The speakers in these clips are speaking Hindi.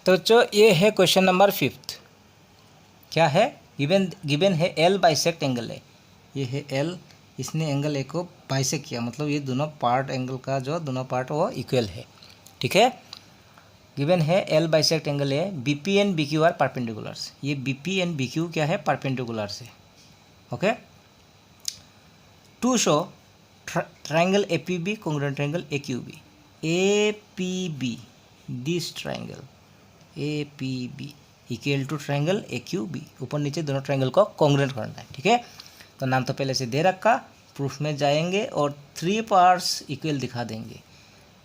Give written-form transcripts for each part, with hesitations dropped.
तो बच्चों ये है क्वेश्चन नंबर 5। क्या है, गिवन है एल बाइसेक्ट एंगल है। ये है एल, इसने एंगल ए को बाइसेक्ट किया, मतलब ये दोनों पार्ट एंगल का जो दोनों पार्ट वो इक्वल है। ठीक है, गिवन है एल बाइसेक्ट एंगल है, B P and B Q are perpendiculars. ये B P and B Q क्या है, परपेंडिकुलर्स है। Okay, to show triangle A P B congruent triangle A Q B. A P B, this triangle A P B equal to triangle A Q B, ऊपर नीचे दोनों ट्राइंगल को कॉन्ग्रुएंट करना है। ठीक है, तो नाम तो पहले से दे रखा, प्रूफ में जाएंगे और 3 पार्ट्स इक्वल दिखा देंगे।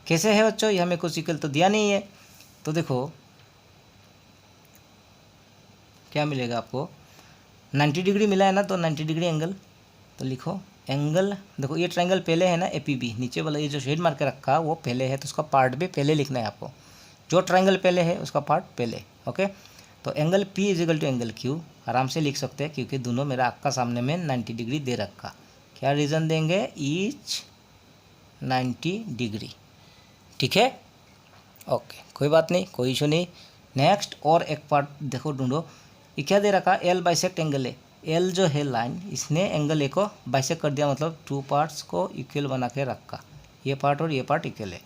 कैसे है बच्चों, ये हमें कुछ इक्वल तो दिया नहीं है। तो देखो क्या मिलेगा आपको, 90 डिग्री मिला है ना, तो 90 डिग्री एंगल, तो लिखो एंगल। देखो ये ट्राइंगल पहले है ना ए पी बी, नीचे वाला ये जो शेड मार के रखा वो पहले है, तो उसका पार्ट भी पहले लिखना है आपको। जो ट्राइंगल पहले है उसका पार्ट पहले। ओके, तो angle P is equal to angle Q आराम से लिख सकते हैं, क्योंकि दोनों मेरा आँख का सामने में 90 डिग्री दे रखा। क्या रीज़न देंगे, ईच 90 डिग्री। ठीक है, ओके, कोई बात नहीं, कोई इशू नहीं। नेक्स्ट और एक पार्ट देखो ढूंढो, ये क्या दे रखा, एल बाइसेक्ट एंगल है। एल जो है लाइन, इसने एंगल ए को बाइसेक्ट कर दिया, मतलब 2 पार्ट्स को इक्वल बना के रखा। ये पार्ट और ये पार्ट इक्वल है,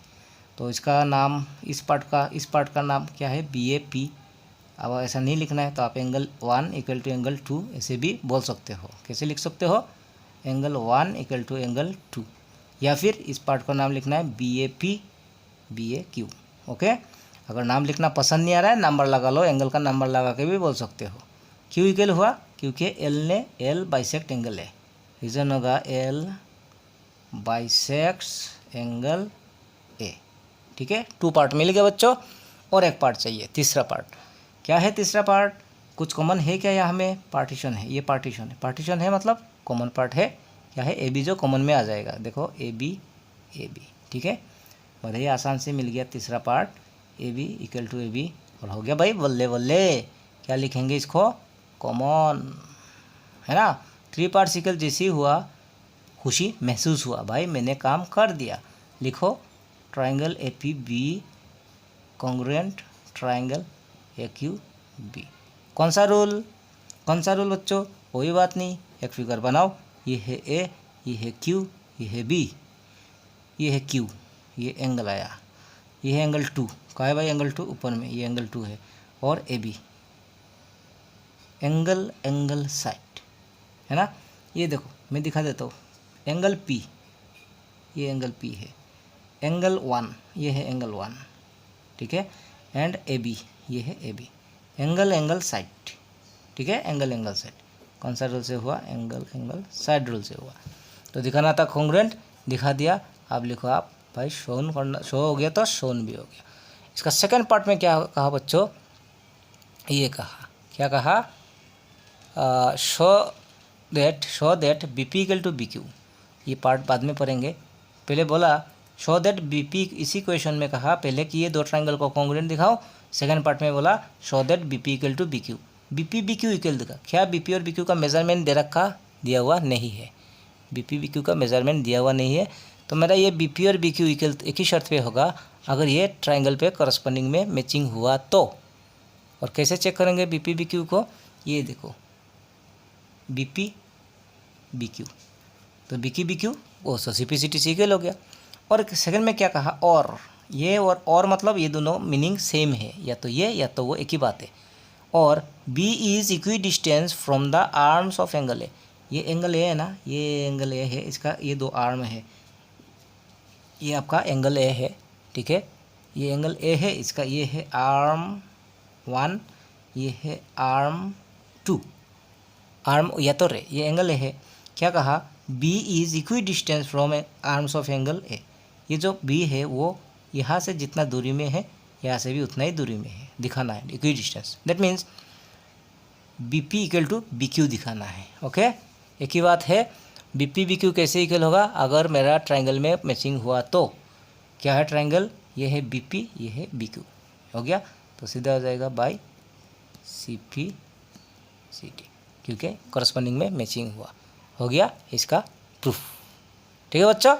तो इसका नाम, इस पार्ट का नाम क्या है, बी ए पी। अब ऐसा नहीं लिखना है तो आप एंगल 1 इक्वल टू एंगल 2 ऐसे भी बोल सकते हो। कैसे लिख सकते हो, एंगल 1 इक्वल टू एंगल 2, या फिर इस पार्ट का नाम लिखना है B A P B A Q. Okay, अगर नाम लिखना पसंद नहीं आ रहा है, नंबर लगा लो, एंगल का नंबर लगा के भी बोल सकते हो। क्यों इक्वल हुआ, क्योंकि एल बाइसेक्ट एंगल है। रीज़न होगा एल बाइसेक्ट्स एंगल ए। ठीक है, 2 पार्ट मिल गए बच्चों, और एक पार्ट चाहिए, तीसरा पार्ट। क्या है तीसरा पार्ट, कुछ कॉमन है क्या, यहाँ हमें पार्टीशन है, ये पार्टीशन है मतलब कॉमन पार्ट है। क्या है, ए बी जो कॉमन में आ जाएगा, देखो ए बी। ठीक है, बड़े ही आसान से मिल गया तीसरा part, A B equal to A B, और हो गया भाई बल्ले बल्ले। क्या लिखेंगे इसको, कॉमन, है ना। 3 पार्ट्स इक्वल जैसे ही हुआ, खुशी महसूस हुआ, भाई मैंने काम कर दिया। लिखो triangle A P B congruent triangle A Q B. कौन सा रूल बच्चों, कोई बात नहीं, एक फिगर बनाओ, ये है ए, ये है क्यू, ये है बी, ये है क्यू, ये एंगल आया, ये है एंगल 2। कहाँ है भाई एंगल 2, ऊपर में, ये एंगल 2 है, और ए बी एंगल साइड, है ना। ये देखो मैं दिखा देता हूँ, एंगल पी, ये एंगल पी है, एंगल 1, ये है एंगल 1। ठीक है, एंड ए बी, ये है ए बी, एंगल साइड। ठीक है, एंगल साइड, कौन सा रूल से हुआ, एंगल साइड रूल से हुआ। तो दिखाना था कॉन्ग्रुएंट, दिखा दिया। अब लिखो आप भाई, शोन करना, शो हो गया तो शोन भी हो गया। इसका सेकंड पार्ट में क्या कहा बच्चों, ये कहा, क्या कहा, show that B P equal to B Q. ये पार्ट बाद में पढ़ेंगे, पहले बोला शो दैट बी पी, इसी क्वेश्चन में कहा पहले कि ये 2 ट्राइंगल को कॉन्ग्रुएंट दिखाओ। सेकंड पार्ट में बोला show that B P equal to B Q. B P B Q equal दिखा, क्या बी पी और बी क्यू का मेजरमेंट दे रखा, दिया हुआ नहीं है, बी पी बी क्यू का मेजरमेंट दिया हुआ नहीं है। तो मेरा ये बी पी और बी क्यू इक्वल एक ही शर्त पे होगा, अगर ये ट्राइंगल पे करस्पॉन्डिंग में मैचिंग हुआ तो। और कैसे चेक करेंगे बी पी बी क्यू को, ये देखो बी पी बी क्यू, तो बी की बी क्यू वो C P C T C equal हो गया। और सेकंड में क्या कहा, और ये और मतलब ये दोनों मीनिंग सेम है, या तो ये या तो वो एक ही बात है। और B is equi distance from the arms of angle A. ये एंगल ए है ना, ये एंगल ए है, इसका ये 2 आर्म है, ये आपका एंगल ए है। ठीक है, ये एंगल ए है, इसका ये है आर्म 1, ये है आर्म 2, आर्म या तो रे, ये एंगल ए है। क्या कहा, B is equi distance from arms of angle A. ये जो B है वो यहाँ से जितना दूरी में है, यहाँ से भी उतना ही दूरी में है, दिखाना है equidistance. That means B P equal to B Q दिखाना है। ओके, एक ही बात है, बी पी बी क्यू कैसे इक्वल होगा, अगर मेरा ट्राइंगल में मैचिंग हुआ तो। क्या है ट्राइंगल, ये है बी पी, ये है बी क्यू, हो गया, तो सीधा हो जाएगा by C P C T, क्योंकि करस्पॉन्डिंग में मैचिंग हुआ, हो गया इसका प्रूफ। ठीक है बच्चों,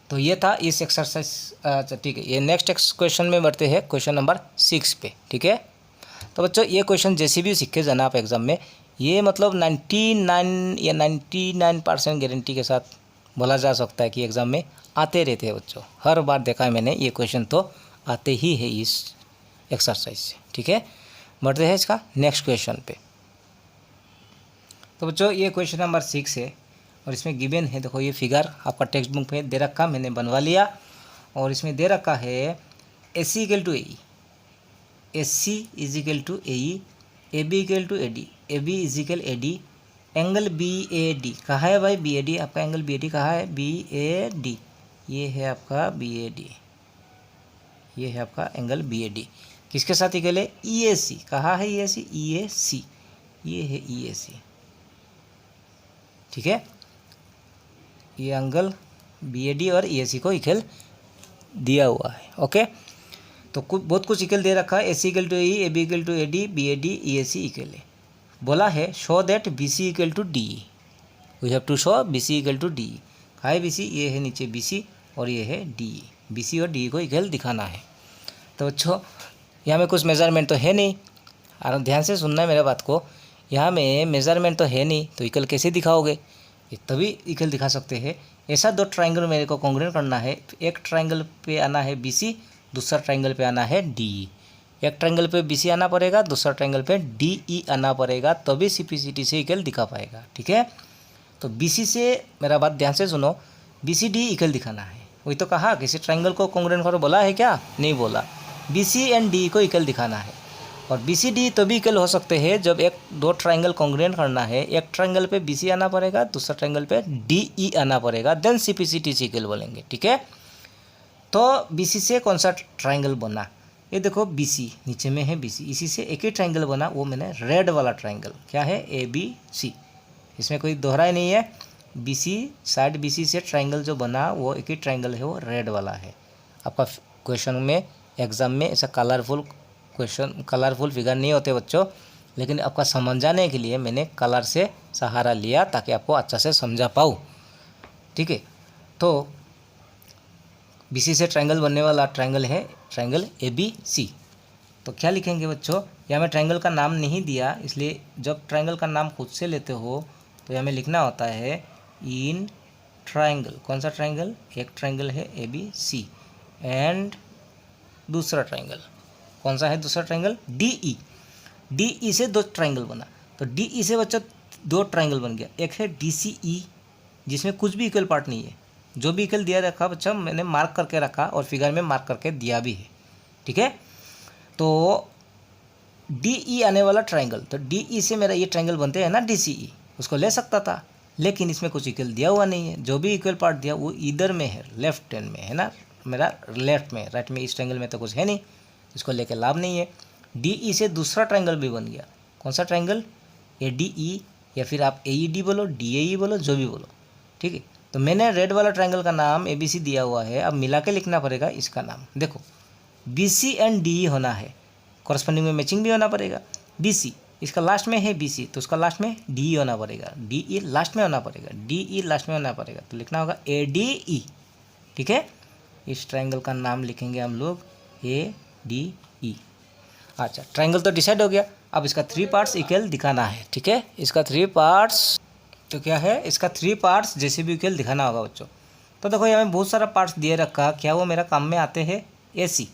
तो ये था इस एक्सरसाइज। अच्छा ठीक है, ये नेक्स्ट क्वेश्चन में बढ़ते हैं, क्वेश्चन नंबर 6 पे। ठीक है, तो बच्चों ये क्वेश्चन जैसे भी सीख के जाना आप एग्जाम में, ये मतलब 99 या 99% गारंटी के साथ बोला जा सकता है कि एग्ज़ाम में आते रहते हैं बच्चों। हर बार देखा है मैंने, ये क्वेश्चन तो आते ही है इस एक्सरसाइज से। ठीक है, बढ़ते हैं इसका नेक्स्ट क्वेश्चन पे। तो बच्चों ये क्वेश्चन नंबर 6 है और इसमें गिवन है, देखो ये फिगर आपका टेक्स्ट बुक में दे रखा, मैंने बनवा लिया। और इसमें दे रखा है AC equal to AE, AC is equal to AE, AB equal to AD, AB is equal AD, angle BAD। कहाँ है भाई BAD? आपका एंगल BAD कहाँ है? BAD, ये है आपका BAD, ये है आपका एंगल BAD। किसके साथ इक्वल है? EAC। कहाँ है EAC? EAC, ये है EAC। ठीक है, ये एंगल BAD और EAC को इक्वल दिया हुआ है। ओके, तो बहुत कुछ इक्वल दे रखा है। AC equal to AE, AB equal to AD, BAD EAC equal है। बोला है show that BC equal to DE, we have to show BC equal to DE। कहाँ है BC? ये है नीचे BC और ये है DE। BC और DE को इक्वल दिखाना है। तो बच्चों यहाँ में कुछ मेजरमेंट तो है नहीं, और ध्यान से सुनना है मेरे बात को। यहाँ में मेजरमेंट तो है नहीं, तो इक्वल कैसे दिखाओगे? ये तभी इक्वल दिखा सकते हैं। ऐसा दो ट्राइंगल मेरे को कॉन्ग्रुएंट करना है, एक ट्राइंगल पे आना है BC, दूसरा ट्राइंगल पे आना है DE। एक ट्राइंगल पे BC आना पड़ेगा, दूसरा ट्राइंगल पे DE आना पड़ेगा, तभी CPCT से इक्वल दिखा पाएगा। ठीक है, तो BC से मेरा बात ध्यान से सुनो, BCD इक्वल दिखाना है। वही तो कहा, किसी ट्राइंगल को कॉन्ग्रुएंट करो, बोला है क्या? नहीं बोला। BC एंड DE को इक्वल दिखाना है। और BCD तभी इक्वल हो सकते हैं जब एक दो ट्राइंगल कॉन्ग्रुएंट करना है, एक ट्राइंगल पे BC आना पड़ेगा, दूसरा ट्राइंगल पे DE आना पड़ेगा, देन CPCT से इक्वल बोलेंगे। ठीक है, तो BC से कौन सा ट्राइंगल बना? ये देखो BC नीचे में है BC, इसी से एक ही ट्राइंगल बना, वो मैंने रेड वाला ट्राइंगल, क्या है? ABC। इसमें कोई दोहरा ही नहीं है। BC साइड BC से ट्राइंगल जो बना वो एक ही ट्राइंगल है, वो रेड वाला है। आपका क्वेश्चन में एग्जाम में ऐसा कलरफुल क्वेश्चन, कलरफुल फिगर नहीं होते बच्चों, लेकिन आपका समझाने के लिए मैंने कलर से सहारा लिया ताकि आपको अच्छा से समझा पाऊँ। ठीक है, तो BC से ट्राइंगल बनने वाला ट्राइंगल है ट्राइंगल ABC। तो क्या लिखेंगे बच्चों? यहाँ में ट्राइंगल का नाम नहीं दिया, इसलिए जब ट्राइंगल का नाम खुद से लेते हो तो यहाँ में लिखना होता है इन ट्राइंगल। कौन सा ट्राइंगल? एक ट्राइंगल है ABC एंड दूसरा ट्राइंगल कौन सा है? दूसरा ट्राइंगल DE। DE से दो ट्राइंगल बना, तो DE से बच्चों दो ट्राइंगल बन गया। एक है DCE जिसमें कुछ भी इक्वल पार्ट नहीं है, जो भी इक्वल दिया रखा बच्चा मैंने मार्क करके रखा और फिगर में मार्क करके दिया भी है। ठीक है, तो DE आने वाला ट्राइंगल, तो DE से मेरा ये ट्राइंगल बनते हैं ना DCE, उसको ले सकता था, लेकिन इसमें कुछ इक्वल दिया हुआ नहीं है। जो भी इक्वल पार्ट दिया वो इधर में है, लेफ्ट हैंड में है ना, मेरा लेफ्ट में, राइट में, इस ट्राइंगल में तो कुछ है नहीं, इसको लेके लाभ नहीं है। DE से दूसरा ट्राइंगल भी बन गया। कौन सा ट्राइंगल? ADE, या फिर आप AED बोलो, DAE बोलो, जो भी बोलो। ठीक है, तो मैंने रेड वाला ट्राइंगल का नाम ABC दिया हुआ है, अब मिला के लिखना पड़ेगा इसका नाम। देखो BC एंड DE होना है, कॉरस्पॉन्डिंग में मैचिंग भी होना पड़ेगा। BC इसका लास्ट में है BC, तो उसका लास्ट में DE होना पड़ेगा, DE लास्ट में होना पड़ेगा, DE लास्ट में होना पड़ेगा, तो लिखना होगा ADE। ठीक है, इस ट्राइंगल का नाम लिखेंगे हम लोग ADE। अच्छा, ट्राइंगल तो डिसाइड हो गया, अब इसका 3 पार्ट्स इक्वल दिखाना है। ठीक है, इसका 3 पार्ट्स तो क्या है? इसका 3 पार्ट्स जैसे भी इक्वल दिखाना होगा बच्चों। तो देखो यहाँ में बहुत सारा पार्ट्स दिए रखा, क्या वो मेरा काम में आते हैं? AC,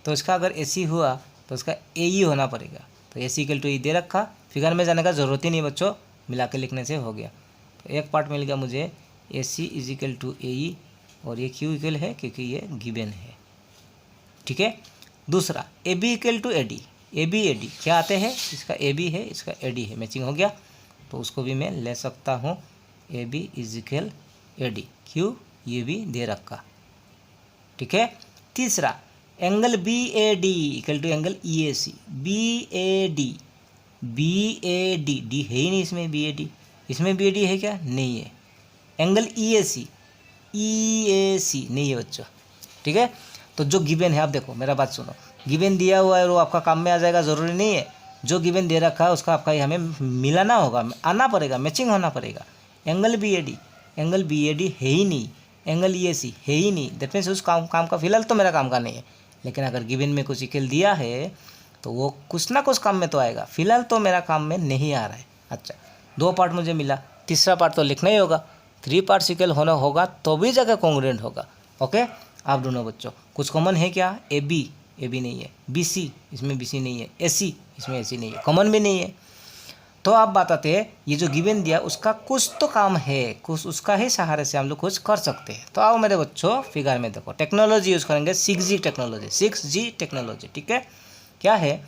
तो इसका अगर AC हुआ तो इसका AE होना पड़ेगा, तो AC इक्वल टू E दे रखा, फिगर में जाने का ज़रूरत ही नहीं बच्चों, मिला के लिखने से हो गया। तो एक पार्ट मिल गया मुझे AC is equal to AE, और ये क्यों इक्वल है? क्योंकि ये गिवन है। ठीक है, दूसरा AB equal to AD, AB AD क्या आते हैं? इसका AB है, इसका AD है, मैचिंग हो गया, तो उसको भी मैं ले सकता हूँ AB इज इक्वल AD, क्यों? ये भी दे रखा। ठीक है, तीसरा angle BAD equal to angle EAC, BAD D है ही नहीं इसमें, BAD इसमें BAD है क्या? नहीं है। एंगल EAC नहीं है बच्चों। ठीक है, तो जो गिवन है, आप देखो मेरा बात सुनो, गिवन दिया हुआ है वो आपका काम में आ जाएगा, ज़रूरी नहीं है। जो गिवन दे रखा है उसका आपका हमें मिलाना होगा, आना पड़ेगा, मैचिंग होना पड़ेगा। एंगल BAD है ही नहीं, एंगल ई ए सी है ही नहीं, दैट मीन्स उस काम का फिलहाल तो मेरा काम का नहीं है। लेकिन अगर गिवन में कुछ इक्वल दिया है तो वो कुछ ना कुछ काम में तो आएगा, फिलहाल तो मेरा काम में नहीं आ रहा है। अच्छा, 2 पार्ट मुझे मिला, तीसरा पार्ट तो लिखना ही होगा। 3 पार्ट्स इक्वल होना होगा तो भी जगह कॉन्ग्रुएंट होगा। ओके, आप दोनों बच्चों कुछ कॉमन है क्या? ए बी नहीं है, बी सी इसमें बी सी नहीं है, ए सी इसमें ए सी नहीं है, कॉमन भी नहीं है। तो आप बताते हैं ये जो गिवन दिया उसका कुछ तो काम है, कुछ उसका ही सहारे से हम लोग कुछ कर सकते हैं। तो आओ मेरे बच्चों फिगर में देखो, टेक्नोलॉजी यूज़ करेंगे 6G टेक्नोलॉजी। ठीक है, क्या है?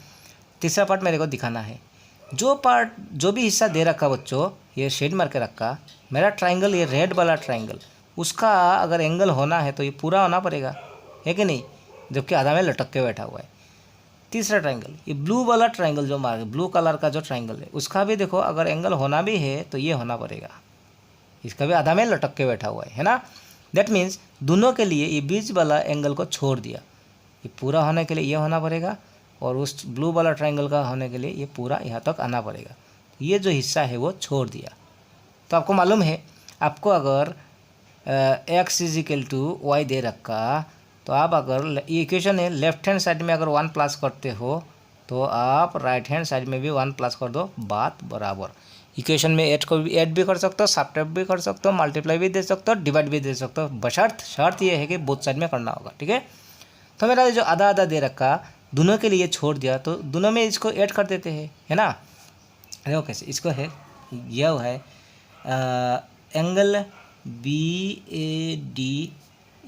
तीसरा पार्ट मेरे को दिखाना है। जो भी हिस्सा दे रखा बच्चों, ये शेड मार के रखा, मेरा ट्राइंगल, ये रेड वाला ट्राइंगल, उसका अगर एंगल होना है तो ये पूरा होना पड़ेगा, है कि नहीं? जबकि आधा में लटक के बैठा हुआ है। तीसरा ट्राइंगल, ये ब्लू वाला ट्राइंगल जो मार, ब्लू कलर का जो ट्राइंगल है, उसका भी देखो अगर एंगल होना भी है तो ये होना पड़ेगा, इसका भी आधा में लटक के बैठा हुआ है ना। दैट मीन्स दोनों के लिए ये बीच वाला एंगल को छोड़ दिया, ये पूरा होने के लिए ये होना पड़ेगा, और उस ब्लू वाला ट्राइंगल का होने के लिए ये पूरा यहाँ तक आना पड़ेगा। ये जो हिस्सा है वो छोड़ दिया। तो आपको मालूम है, आपको अगर x = y दे रखा, तो आप अगर ये इक्वेशन है, लेफ्ट हैंड साइड में अगर 1 प्लस करते हो तो आप राइट हैंड साइड में भी 1 प्लस कर दो, बात बराबर। इक्वेशन में ऐड भी कर सकते हो, सब्ट्रैक्ट भी कर सकते हो, मल्टीप्लाई भी दे सकते हो, डिवाइड भी दे सकते हो, बशर्त शर्त ये है कि बोथ साइड में करना होगा। ठीक है, तो मेरा जो आधा आधा दे रखा दोनों के लिए छोड़ दिया, तो दोनों में इसको ऐड कर देते हैं, है ना। देखो कैसे इसको है, यह है एंगल BAD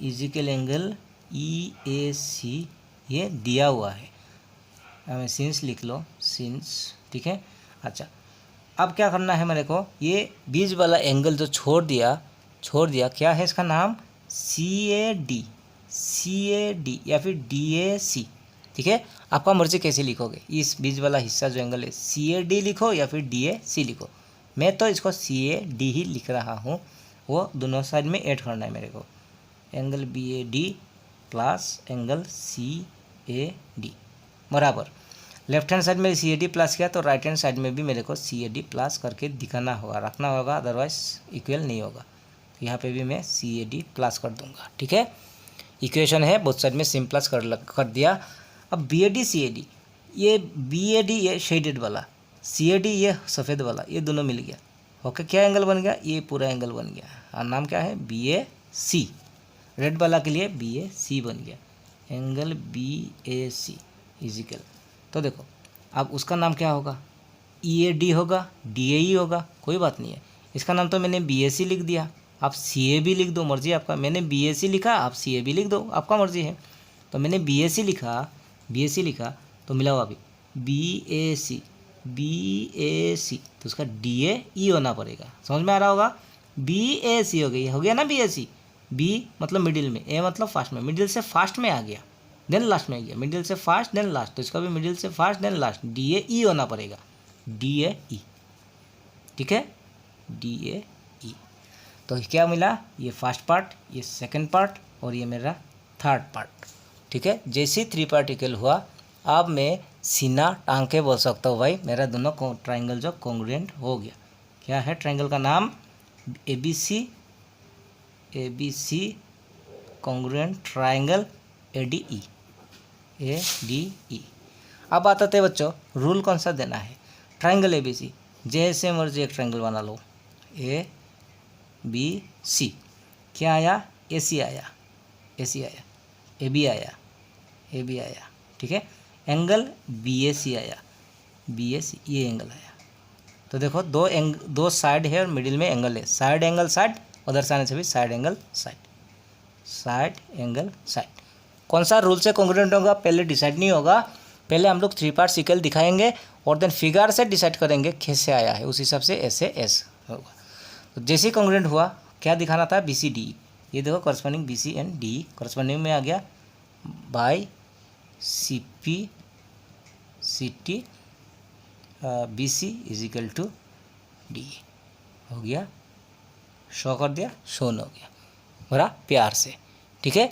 इजिकल एंगल EAC, ये दिया हुआ है, हमें सिंस लिख लो, सिंस। ठीक है, अच्छा अब क्या करना है मेरे को, ये बीच वाला एंगल जो छोड़ दिया, क्या है इसका नाम? CAD या फिर DAC। ठीक है, आपका मर्जी कैसे लिखोगे, इस बीच वाला हिस्सा जो एंगल है CAD लिखो या फिर DAC लिखो। मैं तो इसको CAD ही लिख रहा हूँ, वो दोनों साइड में ऐड करना है मेरे को, angle BAD plus angle CAD बराबर। लेफ्ट हैंड साइड में CAD प्लस किया तो राइट हैंड साइड में भी मेरे को CAD प्लस करके दिखाना होगा, रखना होगा, अदरवाइज इक्वल नहीं होगा। तो यहाँ पे भी मैं CAD प्लस कर दूंगा। ठीक है, इक्वेशन है, बोथ साइड में सिम प्लस कर दिया। अब BAD CAD, ये BAD ये शेडेड वाला, CAD ये सफ़ेद वाला, ये दोनों मिल गया। ओके, क्या एंगल बन गया? ये पूरा एंगल बन गया, और नाम क्या है? BAC। रेड वाला के लिए BAC बन गया, एंगल BAC इजिकल। तो देखो अब उसका नाम क्या होगा? EAD होगा, DAE होगा, कोई बात नहीं है। इसका नाम तो मैंने BAC लिख दिया, आप CA भी लिख दो, मर्जी आपका। मैंने BAC लिखा, आप CA भी लिख दो, आपका मर्जी है। तो मैंने BAC लिखा तो मिला हुआ अभी BAC, तो उसका DAE होना पड़ेगा, समझ में आ रहा होगा? BAC हो गया ना, BAC। B मतलब मिडिल में, A मतलब फास्ट में, मिडिल से फास्ट में आ गया, देन लास्ट में आ गया, मिडिल से फास्ट देन लास्ट, तो इसका भी मिडिल से फास्ट देन लास्ट, DAE होना पड़ेगा, DAE। ठीक है, DAE। तो क्या मिला? ये फर्स्ट पार्ट, ये सेकंड पार्ट, और ये मेरा थर्ड पार्ट। ठीक है, जैसे 3 पार्ट इक्वल हुआ, अब मैं सीना टांग के बोल सकता हूँ भाई मेरा दोनों ट्राइंगल जो कॉन्ग्रुएंट हो गया। क्या है ट्राइंगल का नाम? ABC congruent triangle ADE। अब आता थे बच्चों, रूल कौन सा देना है? ट्राइंगल ABC, जैसे मर्जी एक ट्राइंगल बना लो, ABC। क्या आया? AC आया, AB आया। ठीक है, एंगल BAC आया, ये एंगल आया। तो देखो दो साइड है और मिडिल में एंगल है, साइड एंगल साइड, उधर से आने से भी साइड एंगल साइड। कौन सा रूल से कॉन्ग्रुएंट होगा पहले डिसाइड नहीं होगा, पहले हम लोग 3 पार्ट इक्वल दिखाएंगे और देन फिगर से डिसाइड करेंगे कैसे आया है, उस हिसाब से ऐसे S होगा। तो जैसे ही कॉन्ग्रुएंट हुआ, क्या दिखाना था? BCD, ये देखो corresponding BC and DE corresponding में आ गया by CP CT BC is equal to DE हो गया, शो कर दिया, शोन हो गया बड़ा प्यार से। ठीक है,